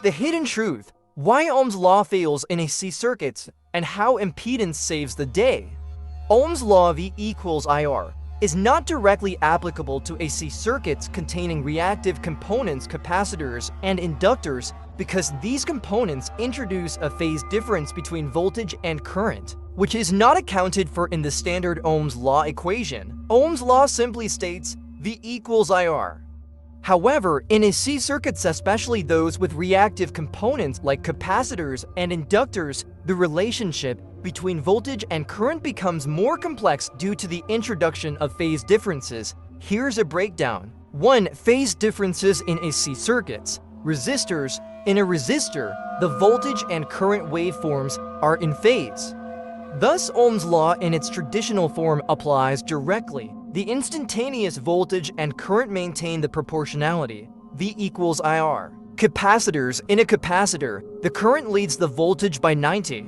The hidden truth: why Ohm's law fails in AC circuits and how impedance saves the day. Ohm's law V equals IR is not directly applicable to AC circuits containing reactive components, capacitors, and inductors because these components introduce a phase difference between voltage and current, which is not accounted for in the standard Ohm's law equation. Ohm's law simply states V equals IR. However, in AC circuits, especially those with reactive components like capacitors and inductors, the relationship between voltage and current becomes more complex due to the introduction of phase differences. Here's a breakdown. 1. Phase differences in AC circuits. Resistors. In a resistor, the voltage and current waveforms are in phase. Thus, Ohm's law in its traditional form applies directly. The instantaneous voltage and current maintain the proportionality, V equals IR. Capacitors. In a capacitor, the current leads the voltage by 90.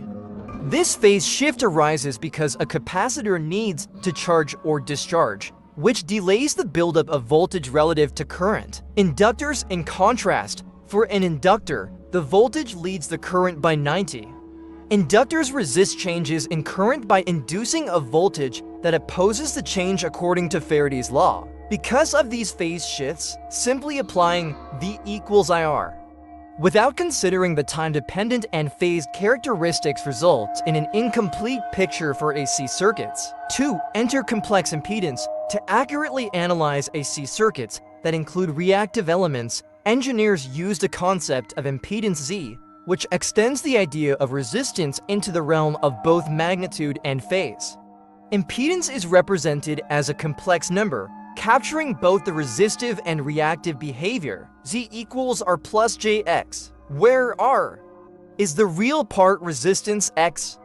This phase shift arises because a capacitor needs to charge or discharge, which delays the buildup of voltage relative to current. Inductors. In contrast, for an inductor, the voltage leads the current by 90. Inductors resist changes in current by inducing a voltage that opposes the change according to Faraday's law. Because of these phase shifts, simply applying V equals IR without considering the time-dependent and phased characteristics results in an incomplete picture for AC circuits. 2. Enter complex impedance. To accurately analyze AC circuits that include reactive elements, engineers used a concept of impedance Z, which extends the idea of resistance into the realm of both magnitude and phase. Impedance is represented as a complex number, capturing both the resistive and reactive behavior. Z equals R plus JX, where R is the real part resistance, X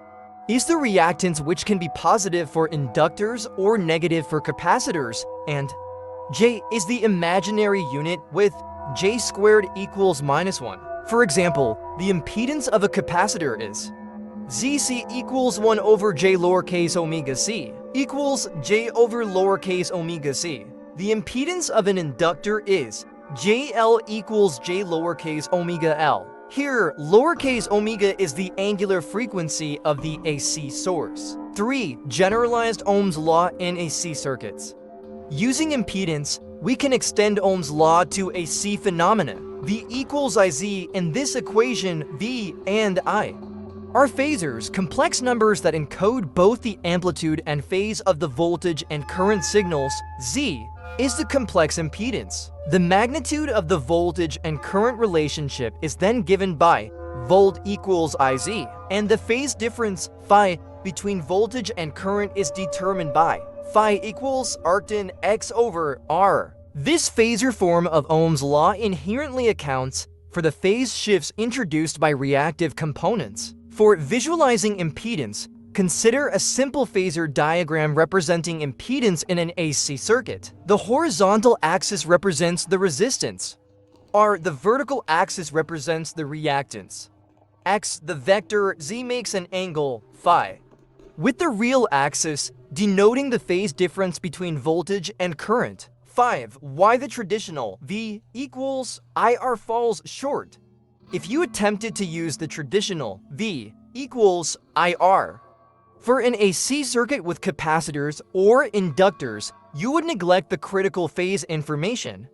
is the reactance, which can be positive for inductors or negative for capacitors, and J is the imaginary unit with J squared equals -1. For example, the impedance of a capacitor is ZC equals 1 over J lowercase omega c equals J over lowercase omega c. The impedance of an inductor is JL equals J lowercase omega l. Here, lowercase omega is the angular frequency of the AC source. 3. Generalized Ohm's law in AC circuits. Using impedance, we can extend Ohm's law to AC phenomena. V equals IZ. In this equation, V and I are phasors, complex numbers that encode both the amplitude and phase of the voltage and current signals. Z is the complex impedance. The magnitude of the voltage and current relationship is then given by volt equals IZ, and the phase difference phi between voltage and current is determined by phi equals arctan X over R. This phasor form of Ohm's law inherently accounts for the phase shifts introduced by reactive components. For visualizing impedance, consider a simple phasor diagram representing impedance in an AC circuit. The horizontal axis represents the resistance. R, the vertical axis, represents the reactance. X, the vector. Z makes an angle, phi, with the real axis denoting the phase difference between voltage and current. 5. Why the traditional V equals IR falls short. If you attempted to use the traditional V equals IR for an AC circuit with capacitors or inductors, you would neglect the critical phase information.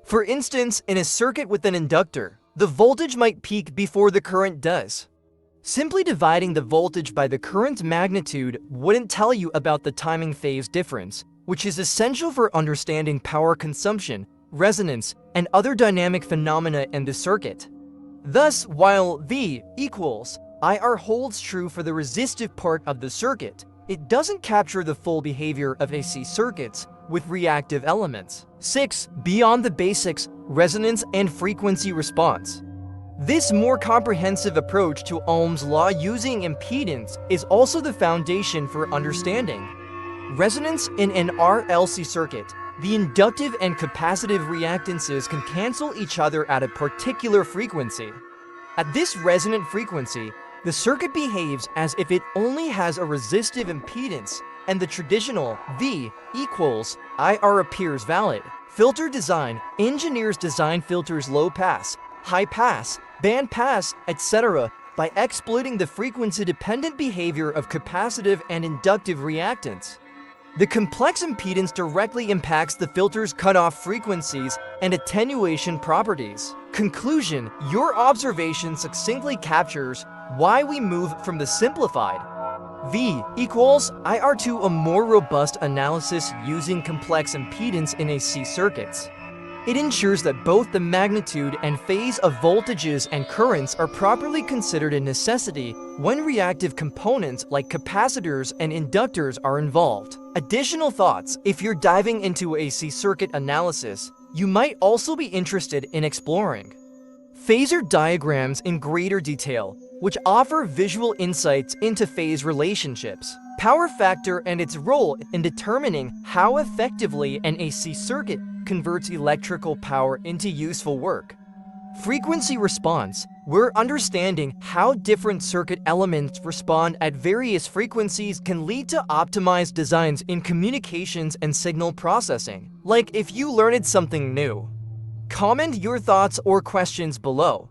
For instance, in a circuit with an inductor, the voltage might peak before the current does. Simply dividing the voltage by the current magnitude wouldn't tell you about the timing phase difference, which is essential for understanding power consumption, resonance, and other dynamic phenomena in the circuit. Thus, while V equals IR holds true for the resistive part of the circuit, it doesn't capture the full behavior of AC circuits with reactive elements. 6. Beyond the basics, resonance and frequency response. This more comprehensive approach to Ohm's law using impedance is also the foundation for understanding resonance in an RLC circuit. The inductive and capacitive reactances can cancel each other at a particular frequency. At this resonant frequency, the circuit behaves as if it only has a resistive impedance, and the traditional V equals IR appears valid. Filter design. Engineers design filters low pass, high pass, bandpass, etc., by exploiting the frequency-dependent behavior of capacitive and inductive reactance. The complex impedance directly impacts the filter's cutoff frequencies and attenuation properties. Conclusion: your observation succinctly captures why we move from the simplified V equals IR to a more robust analysis using complex impedance in AC circuits. It ensures that both the magnitude and phase of voltages and currents are properly considered a necessity when reactive components like capacitors and inductors are involved. Additional thoughts: if you're diving into AC circuit analysis, you might also be interested in exploring phasor diagrams in greater detail, which offer visual insights into phase relationships, power factor, and its role in determining how effectively an AC circuit converts electrical power into useful work. Frequency response: we're understanding how different circuit elements respond at various frequencies can lead to optimized designs in communications and signal processing. Like if you learned something new. Comment your thoughts or questions below.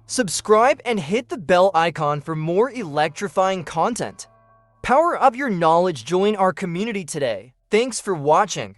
Subscribe and hit the bell icon for more electrifying content. Power up your knowledge, join our community today. Thanks for watching.